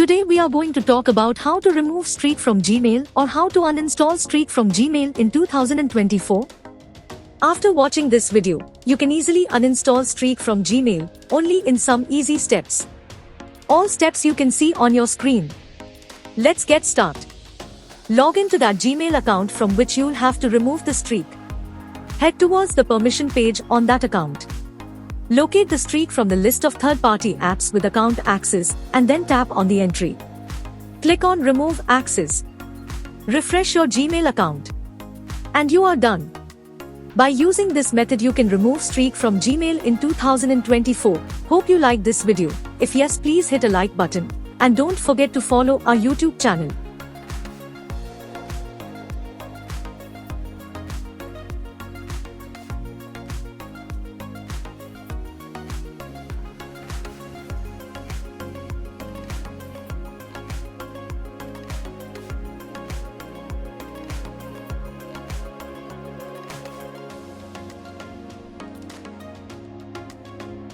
Today we are going to talk about how to remove streak from Gmail or how to uninstall streak from Gmail in 2024. After watching this video, you can easily uninstall streak from Gmail, only in some easy steps. All steps you can see on your screen. Let's get started. Log into that Gmail account from which you'll have to remove the streak. Head towards the permission page on that account. Locate the streak from the list of third-party apps with account access and then tap on the entry. Click on Remove Access. Refresh your Gmail account. And you are done. By using this method you can remove streak from Gmail in 2024. Hope you like this video. If yes, please hit a like button. And don't forget to follow our YouTube channel.